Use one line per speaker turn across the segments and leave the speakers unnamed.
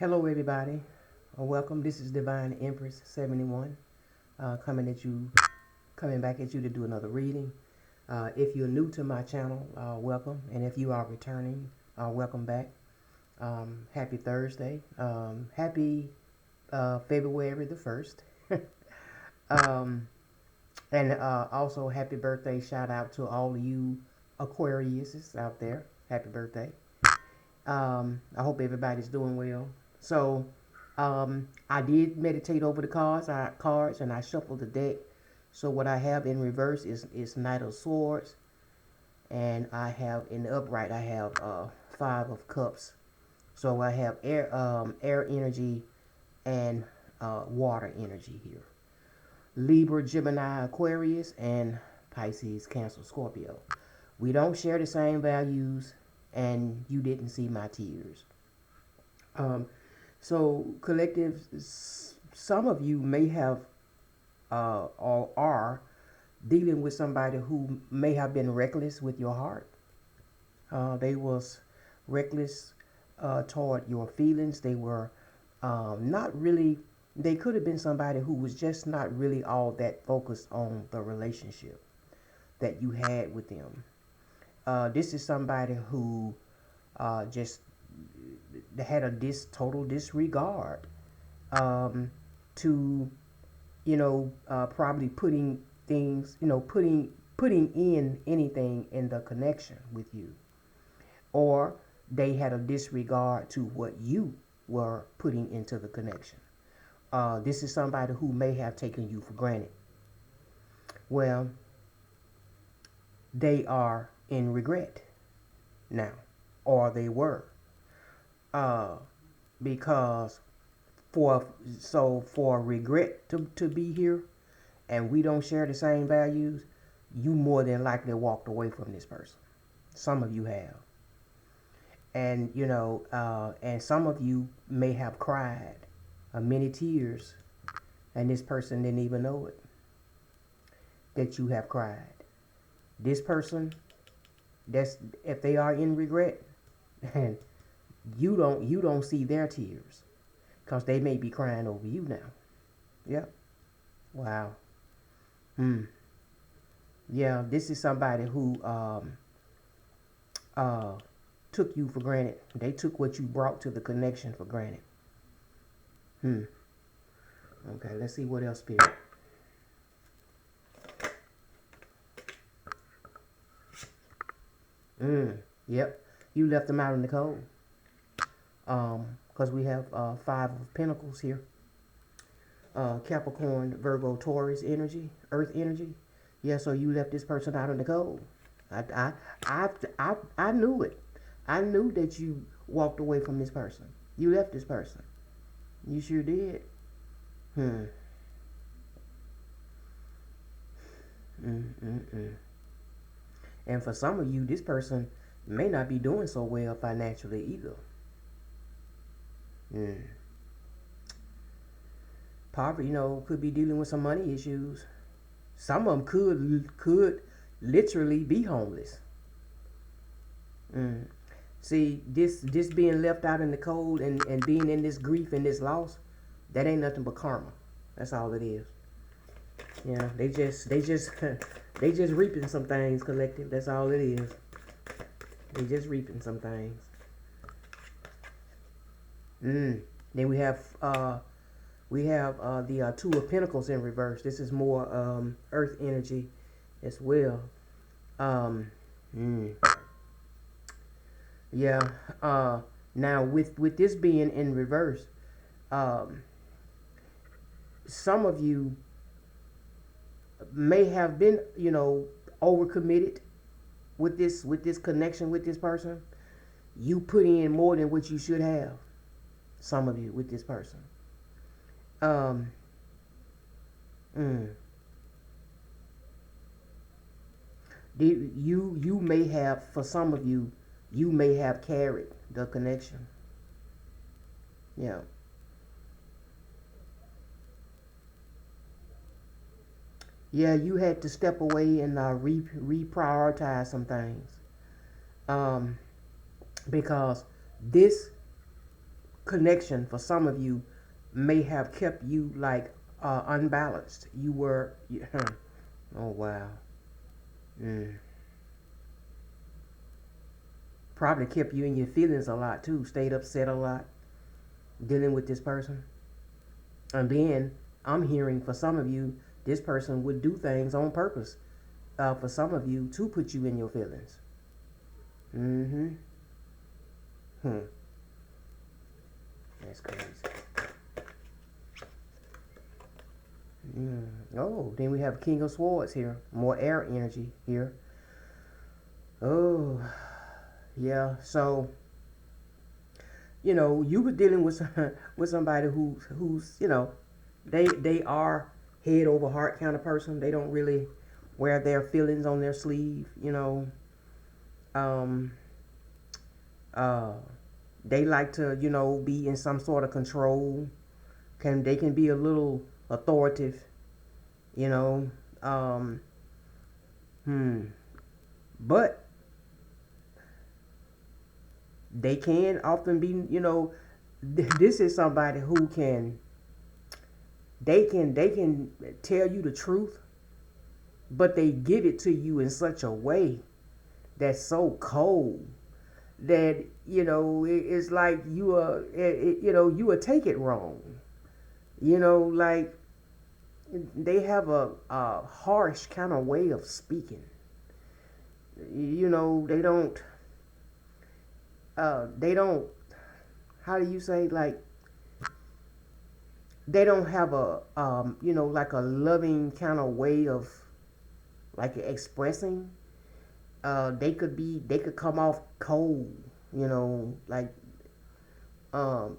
Hello, everybody. Welcome. This is Divine Empress 71, coming back at you to do another reading. If you're new to my channel, welcome, and if you are returning, welcome back. Happy Thursday. Happy February the 1st. um, and also happy birthday shout out to all of you Aquariuses out there. Happy birthday. I hope everybody's doing well. So, I did meditate over the cards, and I shuffled the deck. So what I have in reverse is Knight of Swords, and I have in the upright I have Five of Cups. So I have air energy and water energy here. Libra, Gemini, Aquarius, and Pisces, Cancer, Scorpio. We don't share the same values, and you didn't see my tears. Um, so, collective, some of you may have or are dealing with somebody who may have been reckless with your heart. They was reckless toward your feelings. They were not really. They could have been somebody who was just not really all that focused on the relationship that you had with them. This is somebody who just had a total disregard um, to probably putting things putting in anything in the connection with you, or they had a disregard to what you were putting into the connection. This is somebody who may have taken you for granted. Well, they are in regret now, or they were, uh, because for regret to be here, and we don't share the same values, you more than likely walked away from this person. Some of you have, and and some of you may have cried many tears, and this person didn't even know it that you have cried. This person, that's if they are in regret, and you don't see their tears because they may be crying over you now. Yep. Wow. Yeah, this is somebody who uh, took you for granted. They took what you brought to the connection for granted. Okay, let's see what else, Spirit. Yep. You left them out in the cold. Because we have Five of Pentacles here. Capricorn, Virgo, Taurus energy, Earth energy. Yeah, so you left this person out in the cold. I knew it. I knew that you walked away from this person. You left this person. You sure did. Hmm. And for some of you, this person may not be doing so well financially either. Poverty, could be dealing with some money issues. Some of them could literally be homeless. See, this being left out in the cold and being in this grief and this loss, that ain't nothing but karma. That's all it is. Yeah, they just they just reaping some things, collective. That's all it is. They just reaping some things. Then we have the Two of Pentacles in reverse. This is more Earth energy as well. Yeah. Now with this being in reverse, some of you may have been overcommitted with this connection with this person. You put in more than what you should have. Some of you with this person. Um. You may have, for some of you, you may have carried the connection. Yeah. Yeah, you had to step away and reprioritize some things. Um, because this connection for some of you may have kept you like unbalanced. You were, oh wow, mm. Probably kept you in your feelings a lot too. Stayed upset a lot dealing with this person. And then I'm hearing for some of you, this person would do things on purpose. For some of you to put you in your feelings. Mm-hmm. Hmm. That's crazy. Oh, then we have King of Swords here. More air energy here. Oh, yeah. So, you were dealing with with somebody who's they are head over heart kind of person. They don't really wear their feelings on their sleeve. Um, uh, they like to be in some sort of control. They can be a little authoritative. You know. Um, hmm. But they can often be. This is somebody who they can tell you the truth, but they give it to you in such a way that's so cold that it's like you will take it wrong. Like they have a harsh kind of way of speaking. They don't how do you say, like, they don't have a like a loving kind of way of like expressing. They could come off cold, like um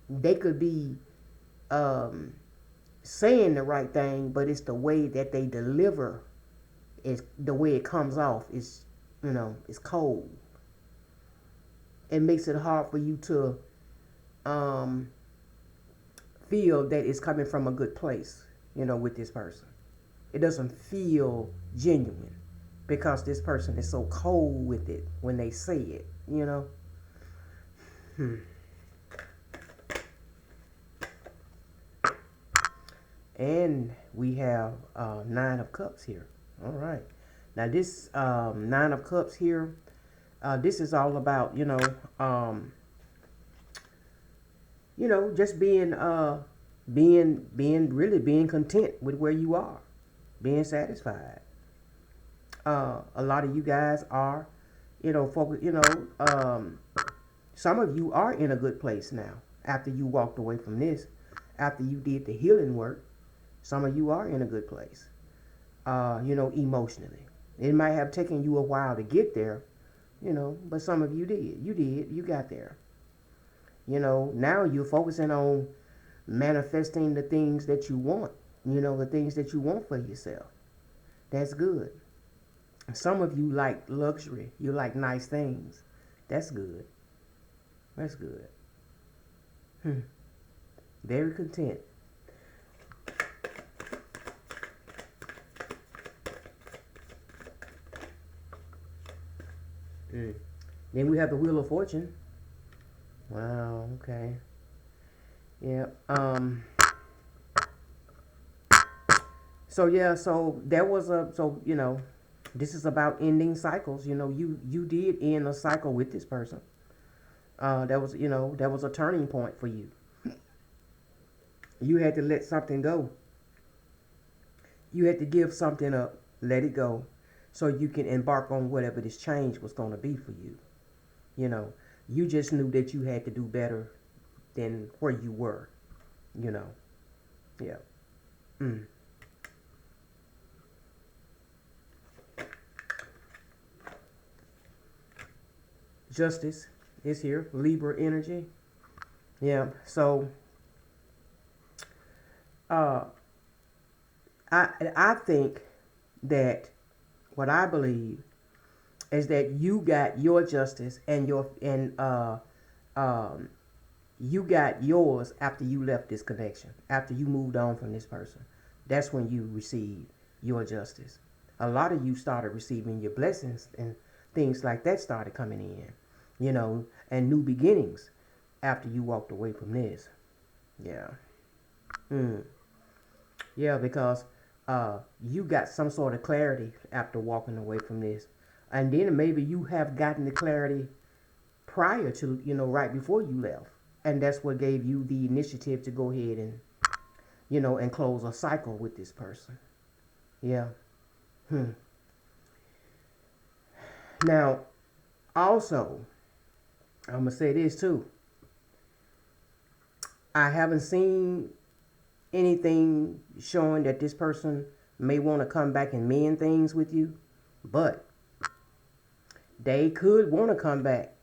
they could be um saying the right thing, but it's the way that they deliver, is the way it comes off is it's cold. It makes it hard for you to um feel that it's coming from a good place, with this person. It doesn't feel genuine because this person is so cold with it when they say it. Hmm. And we have Nine of Cups here. All right. Now this Nine of Cups here, this is all about just being content with where you are, being satisfied. A lot of you guys are, focus. Some of you are in a good place now after you walked away from this, after you did the healing work. Some of you are in a good place, emotionally. It might have taken you a while to get there, but some of you did. You got there. Now you're focusing on manifesting the things that you want, the things that you want for yourself. That's good. Some of you like luxury. You like nice things. That's good. That's good. Hmm. Very content. Mm. Then we have the Wheel of Fortune. Wow. Okay. Yeah. So yeah. So there was a. So this is about ending cycles. You did end a cycle with this person. That was a turning point for you. You had to let something go. You had to give something up, let it go, so you can embark on whatever this change was going to be for you. You know, you just knew that you had to do better than where you were. You know, yeah. Mm. Justice is here. Libra energy. Yeah. So, uh, I think that what I believe is that you got your justice and um you got yours after you left this connection, after you moved on from this person. That's when you received your justice. A lot of you started receiving your blessings and things like that started coming in, and new beginnings. after you walked away from this. Yeah. Mm. Yeah, because you got some sort of clarity after walking away from this. And then maybe you have gotten the clarity prior to, right before you left. And that's what gave you the initiative to go ahead and, and close a cycle with this person. Yeah. Hmm. Now, also, I'm going to say this too. I haven't seen anything showing that this person may want to come back and mend things with you, but they could want to come back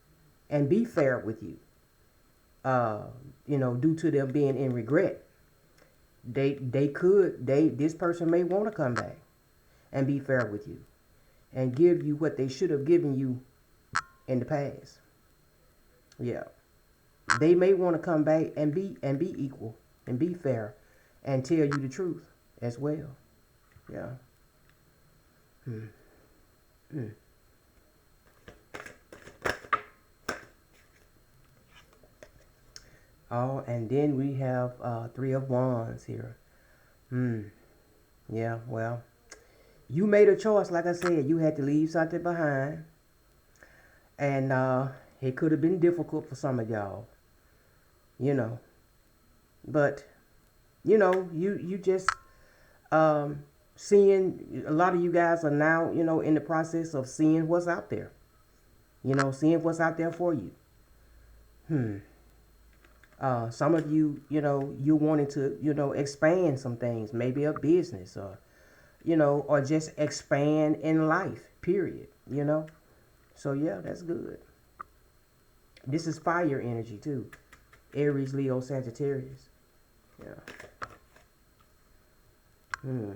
and be fair with you. Uh, due to them being in regret, this person may want to come back and be fair with you and give you what they should have given you in the past. Yeah, they may want to come back and be equal and be fair and tell you the truth as well. Yeah. Hmm. Hmm. Oh, and then we have Three of Wands here. Hmm. Yeah, well, you made a choice. Like I said, you had to leave something behind. And it could have been difficult for some of y'all. You know. But, you just seeing, a lot of you guys are now, in the process of seeing what's out there. Seeing what's out there for you. Hmm. Some of you, you're wanting to, expand some things, maybe a business or, or just expand in life, period, So, yeah, that's good. This is fire energy, too. Aries, Leo, Sagittarius. Yeah. Hmm.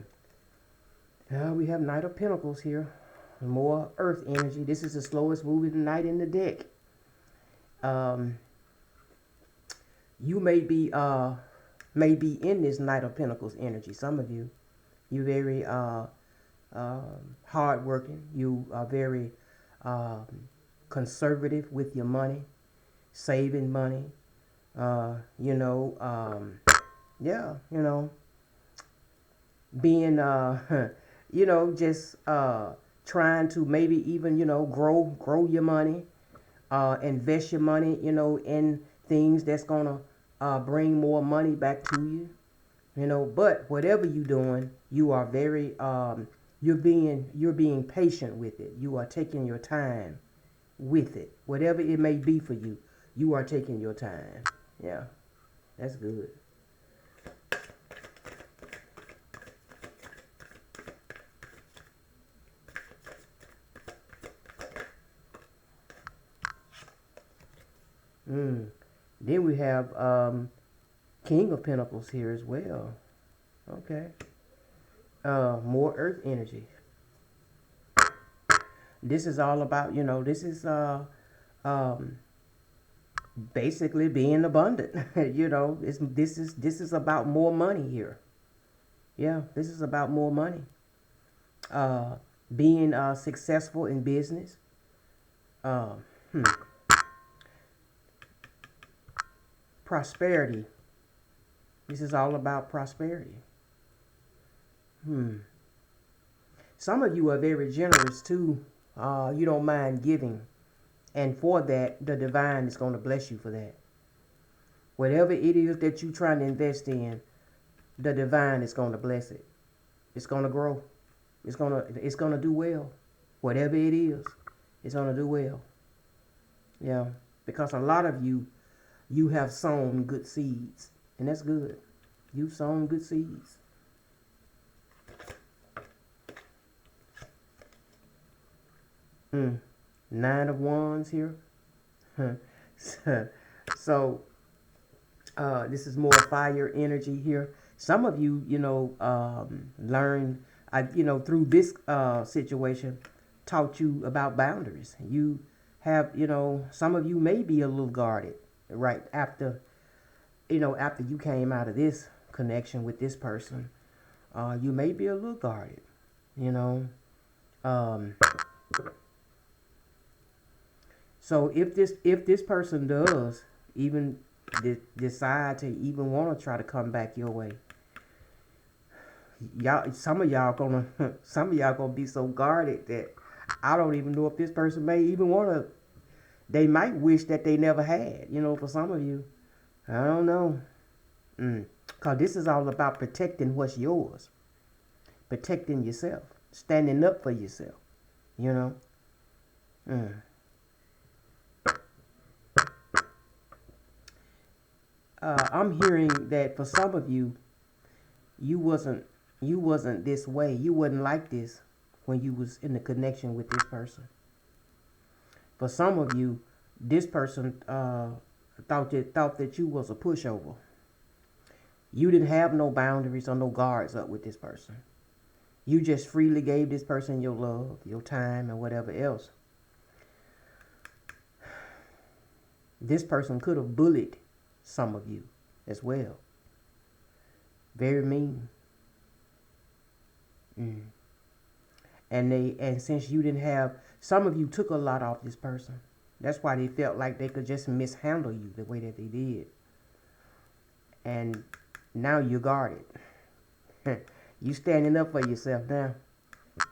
We have Knight of Pentacles here. More earth energy. This is the slowest moving knight in the deck. You may be in this Knight of Pentacles energy. Some of you, you're very hardworking. You are very conservative with your money, saving money. Yeah, being just trying to maybe even grow your money, invest your money, in things that's gonna bring more money back to you. But whatever you're doing, you are very you're being patient with it. You are taking your time with it. Whatever it may be for you, you are taking your time. Yeah, that's good. Mm. Then we have King of Pentacles here as well. Okay. More earth energy. This is all about, this is um, basically being abundant. This is about more money here. Yeah, this is about more money. Uh, being successful in business. Uh, hmm. Prosperity. This is all about prosperity. Hmm. Some of you are very generous too. You don't mind giving. And for that, the divine is going to bless you for that. Whatever it is that you're trying to invest in, the divine is going to bless it. It's going to grow. It's gonna do well. Whatever it is, it's going to do well. Yeah. Because a lot of you have sown good seeds. And that's good. You've sown good seeds. Mm. Nine of Wands here. So, this is more fire energy here. Some of you, learn, through this situation, taught you about boundaries. You have, some of you may be a little guarded, right? After you came out of this connection with this person, you may be a little guarded, you know. Um, so if this person does, even decide to even want to try to come back your way. Y'all, some of y'all gonna be so guarded that I don't even know if this person may even want to. They might wish that they never had. For some of you, I don't know. Cause this is all about protecting what's yours, protecting yourself, standing up for yourself. You know. Mm. I'm hearing that for some of you, you wasn't you wasn't this way. You wasn't like this when you was in the connection with this person. For some of you, this person thought that you was a pushover. You didn't have no boundaries or no guards up with this person. You just freely gave this person your love, your time, and whatever else. This person could have bullied some of you as well. Very mean. And since you didn't have, some of you took a lot off this person. That's why they felt like they could just mishandle you the way that they did. And now you're guarded. You standing up for yourself now.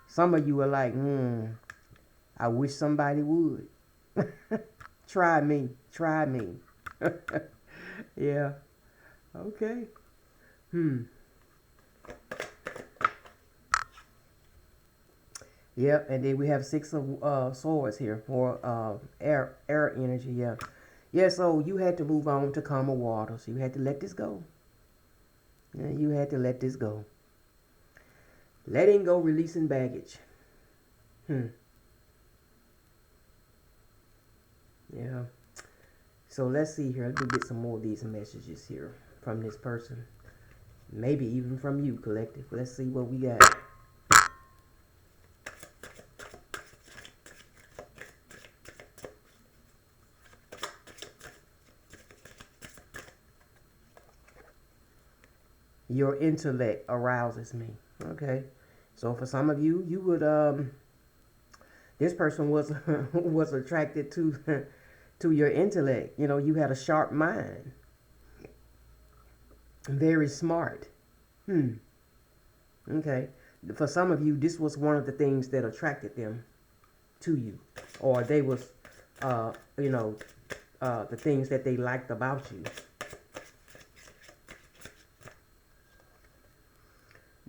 Some of you are like, I wish somebody would. Try me. Yeah. Okay. Yep, and then we have 6 of swords here for air energy. Yeah, yeah. So you had to move on to calmer waters. You had to let this go. Yeah, you had to let this go. Letting go, releasing baggage. Yeah. So let's see here. Let me get some more of these messages here from this person. Maybe even from you, collective. Let's see what we got. Your intellect arouses me. Okay. So for some of you, you would this person was was attracted to to your intellect. You had a sharp mind. Very smart. Okay. For some of you, this was one of the things that attracted them to you, or they was, the things that they liked about you.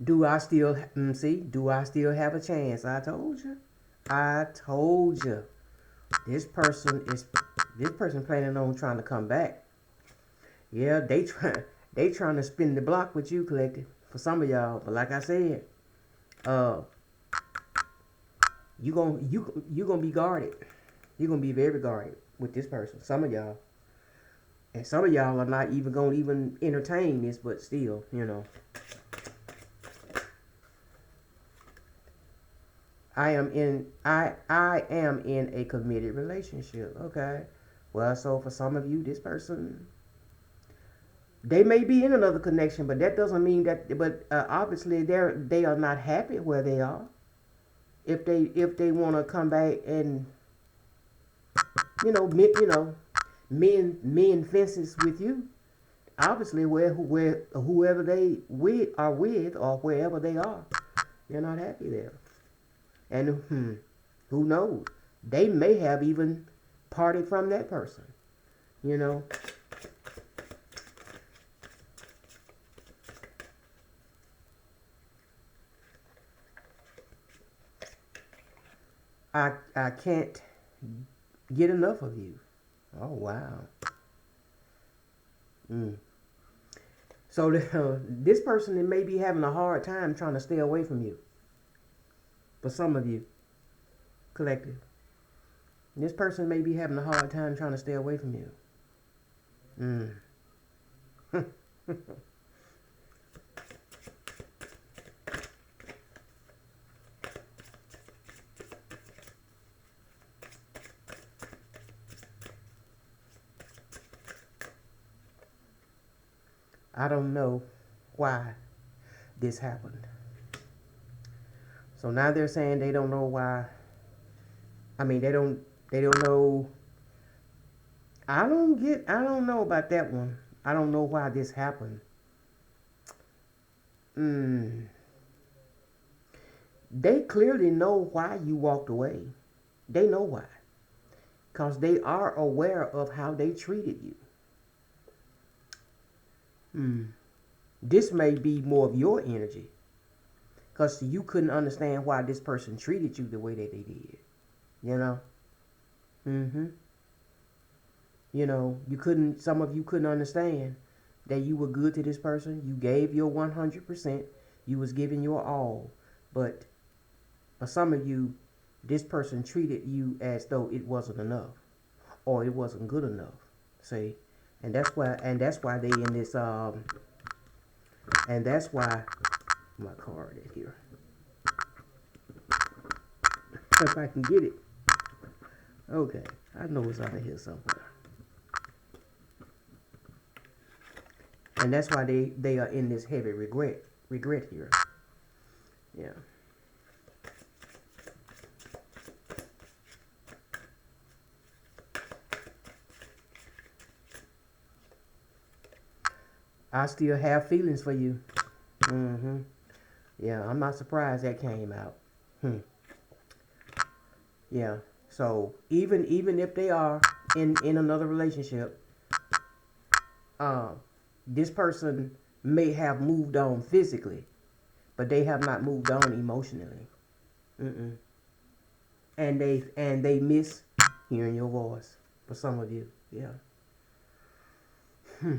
Do I still see? Do I still have a chance? I told you. I told you. This person planning on trying to come back. Yeah, they trying to spin the block with you, collective. For some of y'all, but like I said, you gonna be guarded. You're gonna be very guarded with this person. Some of y'all, and some of y'all are not even gonna even entertain this, but still. I am in a committed relationship. Okay. Well, so for some of you, this person, they may be in another connection, but that doesn't mean that. But obviously, they are not happy where they are. If they want to come back and men fences with you, obviously where whoever they are with or wherever they are, they're not happy there. And who knows? They may have even parted from that person. You know. I can't get enough of you. Oh wow. So this person may be having a hard time trying to stay away from you. For some of you, collective, this person may be having a hard time trying to stay away from you. I don't know why this happened. So now they're saying they don't know why. I mean, they don't know I don't know about that one. I don't know why this happened. Mm, they clearly know why you walked away. They know why. Because they are aware of how they treated you. Mm. This may be more of your energy. Because you couldn't understand why this person treated you the way that they did. You know? Mm-hmm. You know, some of you couldn't understand that you were good to this person. You gave your 100%. You was giving your all. But for some of you, this person treated you as though it wasn't enough or it wasn't good enough. See? And that's why they in this and that's why my card is here. If I can get it. Okay. I know it's out of here somewhere. And that's why they are in this heavy regret here. Yeah. I still have feelings for you. Mm-hmm. Yeah, I'm not surprised that came out. Hmm. Yeah. So even if they are in another relationship, uh, this person may have moved on physically, but they have not moved on emotionally. Mm-mm. And they miss hearing your voice. For some of you, yeah. Hmm.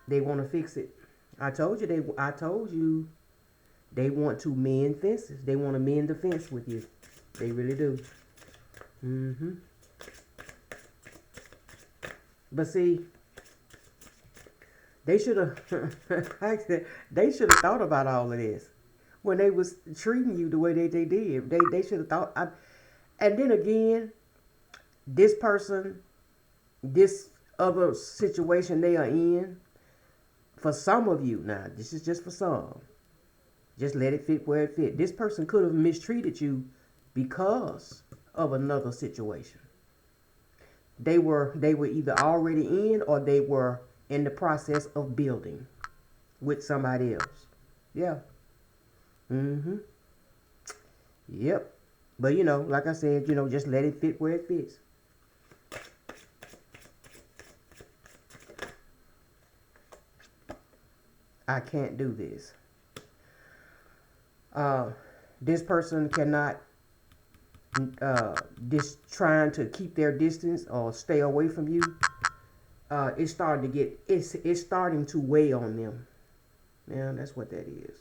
They want to fix it. I told you they want to mend fences. They want to mend the fence with you. They really do. Mm-hmm. But see, they should have. They should have thought about all of this when they was treating you the way they did. They should have thought. And then again, this person, this other situation they are in. For some of you, now this is just for some. Just let it fit where it fit. This person could have mistreated you because of another situation. They were either already in or they were in the process of building with somebody else. Yeah. Mm-hmm. Yep. But like I said, just let it fit where it fits. I can't do this. Uh, this person cannot this trying to keep their distance or stay away from you. It's starting to weigh on them. Yeah, that's what that is.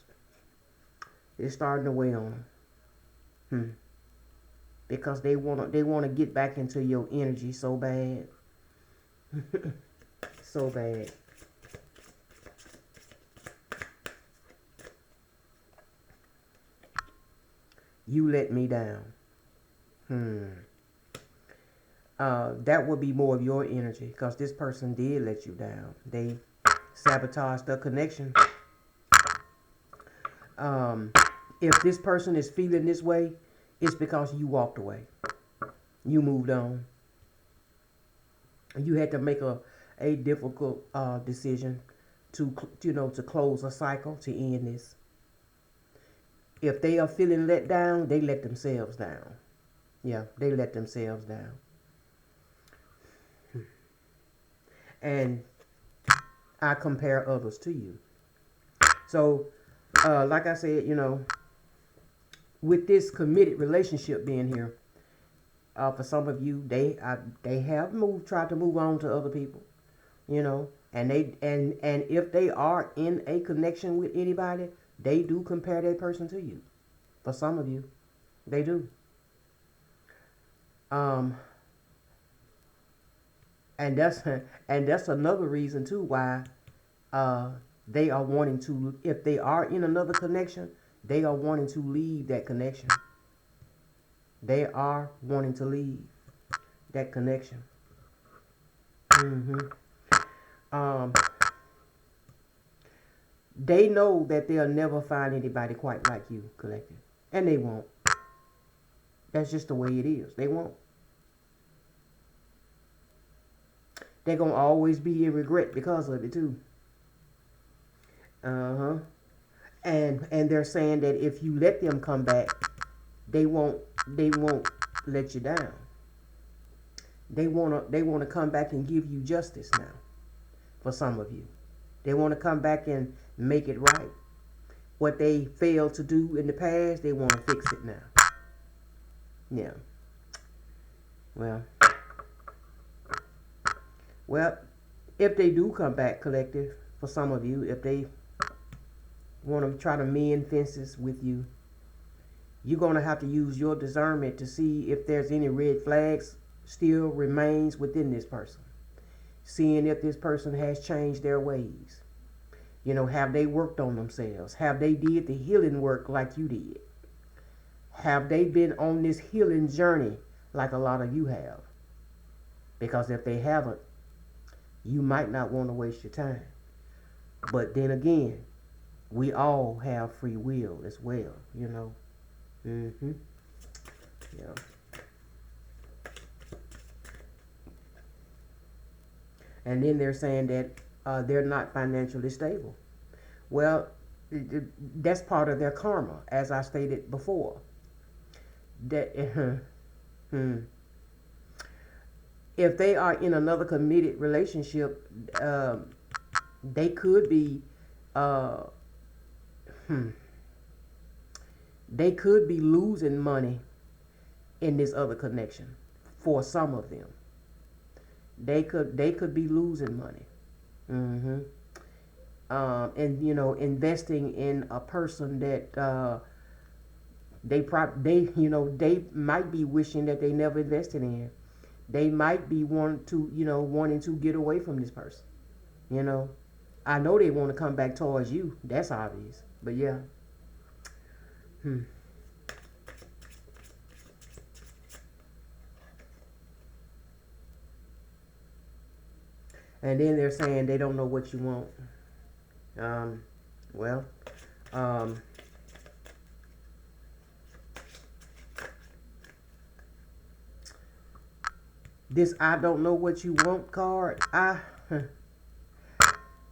It's starting to weigh on them. Hmm. Because they wanna get back into your energy so bad. So bad. You let me down. Hmm. That would be more of your energy because this person did let you down. They sabotaged the connection. Um, if this person is feeling this way, it's because you walked away. You moved on. You had to make a difficult decision to close a cycle to end this. If they are feeling let down, they let themselves down. Yeah, they let themselves down. And I compare others to you. So, like I said, with this committed relationship being here, for some of you, they have tried to move on to other people, and if they are in a connection with anybody, they do compare that person to you. For some of you, they do. Um, and that's and that's another reason too why uh, they are wanting to. If they are in another connection, they are wanting to leave that connection. They are wanting to leave that connection. Hmm. Um, they know that they'll never find anybody quite like you, collective, and they won't. That's just the way it is. They won't. They're gonna always be in regret because of it too. Uh-huh. And they're saying that if you let them come back, they won't let you down. They wanna come back and give you justice now. For some of you, they want to come back and make it right. What they failed to do in the past, they want to fix it now. Yeah. Well, well, if they do come back, collective, for some of you, if they want to try to mend fences with you, you're going to have to use your discernment to see if there's any red flags still remains within this person. Seeing if this person has changed their ways. Have they worked on themselves? Have they did the healing work like you did? Have they been on this healing journey like a lot of you have? Because if they haven't, you might not want to waste your time. But then again, we all have free will as well. Mm-hmm. Yeah. And then they're saying that they're not financially stable. Well, that's part of their karma, as I stated before. That if they are in another committed relationship, they could be uh, they could be losing money in this other connection. For some of them, they could be losing money. Mm-hmm. And investing in a person that they might be wishing that they never invested in. They might be wanting to get away from this person. I know they want to come back towards you. That's obvious. But yeah. And then they're saying they don't know what you want. Well, this "I don't know what you want" card,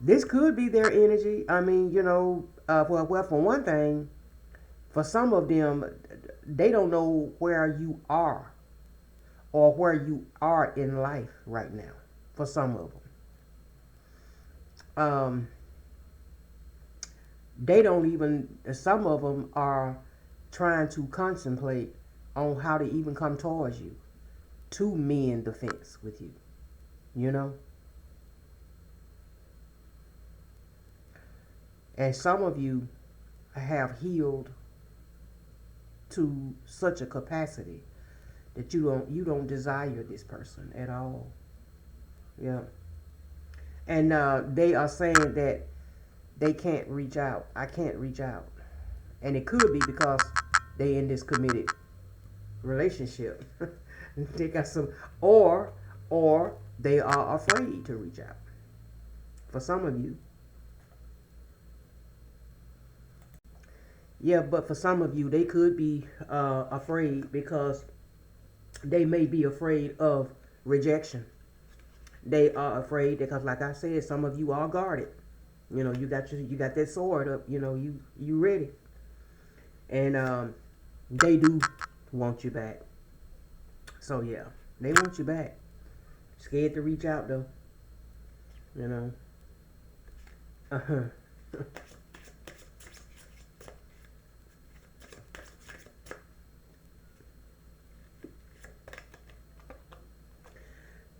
this could be their energy. I mean, well, for one thing, for some of them, they don't know where you are or where you are in life right now. For some of them, they don't even. Some of them are trying to contemplate on how to even come towards you to mend the fence with you. You know. And some of you have healed to such a capacity that you don't desire this person at all. Yeah. And they are saying that they can't reach out. I can't reach out. And it could be because they in this committed relationship. They got some or they are afraid to reach out. For some of you. Yeah, but for some of you, they could be afraid because they may be afraid of rejection. They are afraid because, like I said, some of you are guarded. You got that sword up. You ready, and they do want you back. So yeah, they want you back. Scared to reach out though. You know. Uh huh.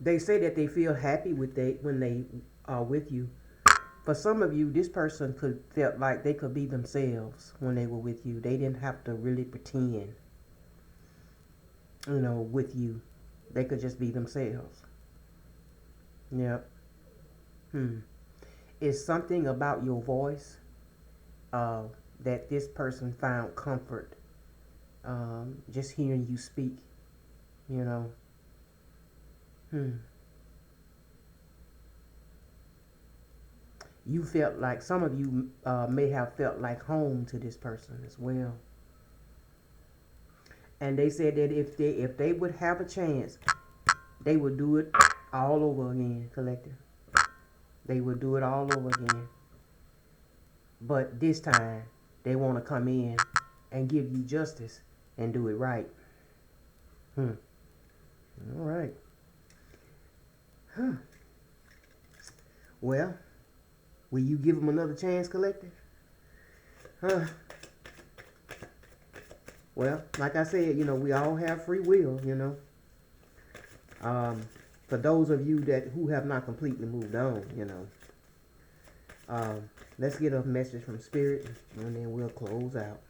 They say that they feel happy when they are with you. For some of you, this person could felt like they could be themselves when they were with you. They didn't have to really pretend, with you. They could just be themselves. Yep. It's something about your voice uh, that this person found comfort just hearing you speak. You know. You felt like some of you may have felt like home to this person as well. And they said that if they would have a chance, they would do it all over again, collective. They would do it all over again. But this time, they want to come in and give you justice and do it right. All right. Huh. Well, will you give them another chance, collective? Huh. Well, like I said, we all have free will, For those of you who have not completely moved on, let's get a message from Spirit, and then we'll close out.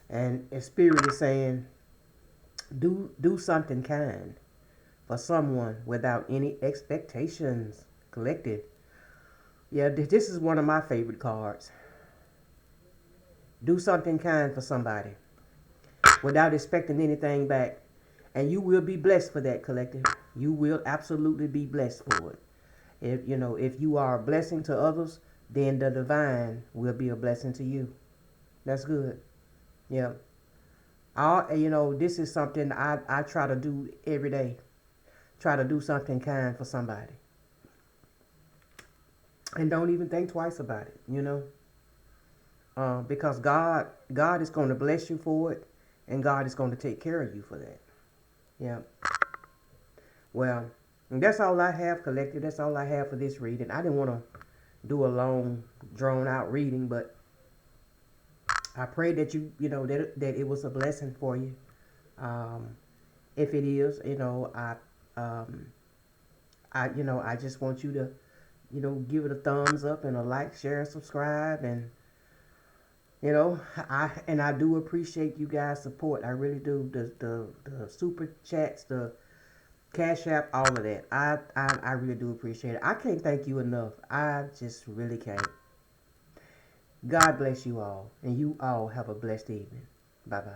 And Spirit is saying, do something kind for someone without any expectations. Collected. Yeah, this is one of my favorite cards. Do something kind for somebody without expecting anything back. And you will be blessed for that, collective. You will absolutely be blessed for it. If you are a blessing to others, then the divine will be a blessing to you. That's good. Yeah. This is something I try to do every day. Try to do something kind for somebody. And don't even think twice about it, because God is going to bless you for it, and God is going to take care of you for that. Yeah. Well, that's all I have, collective. That's all I have for this reading. I didn't want to do a long, drawn-out reading, but I pray that that it was a blessing for you. If it is, I just want you to, give it a thumbs up and a like, share, subscribe, and I do appreciate you guys' support. I really do. The super chats, the Cash App, all of that. I really do appreciate it. I can't thank you enough. I just really can't. God bless you all, and you all have a blessed evening. Bye bye.